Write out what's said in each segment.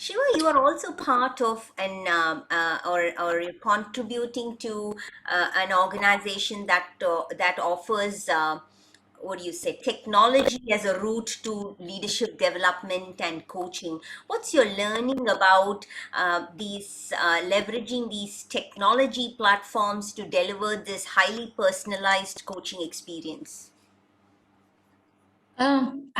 Shiva, you are also part of or you're contributing to an organization that offers what do you say, technology as a route to leadership development and coaching. What's your learning about these leveraging these technology platforms to deliver this highly personalized coaching experience?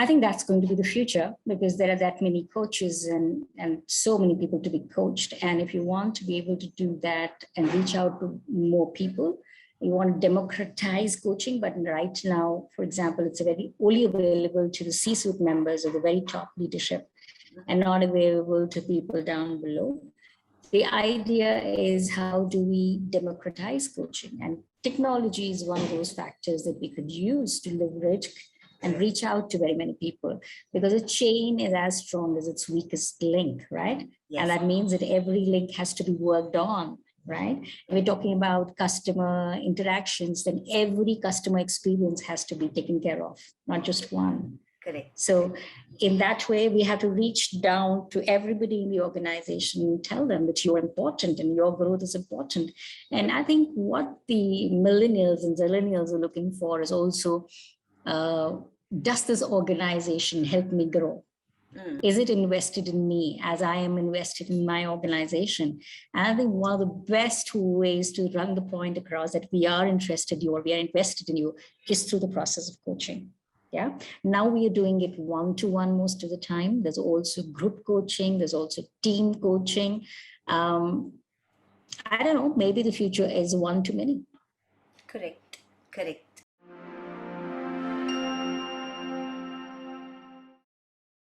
I think that's going to be the future because there are that many coaches and so many people to be coached. And if you want to be able to do that and reach out to more people, you want to democratize coaching. But right now, for example, it's very only available to the C-suite members of the very top leadership and not available to people down below. The idea is, how do we democratize coaching? And technology is one of those factors that we could use to leverage and reach out to very many people, because a chain is as strong as its weakest link, right? Yes. And that means that every link has to be worked on, right? We're talking about customer interactions, then every customer experience has to be taken care of, not just one. Correct. So in that way, we have to reach down to everybody in the organization and tell them that you're important and your growth is important. And I think what the millennials and zillennials are looking for is also, does this organization help me grow? Is it invested in me as I am invested in my organization? And I think one of the best ways to run the point across that we are interested in you or we are invested in you is through the process of coaching. Yeah. Now we are doing it one-to-one most of the time. There's also group coaching. There's also team coaching. I don't know, maybe the future is one-to-many. Correct. Correct.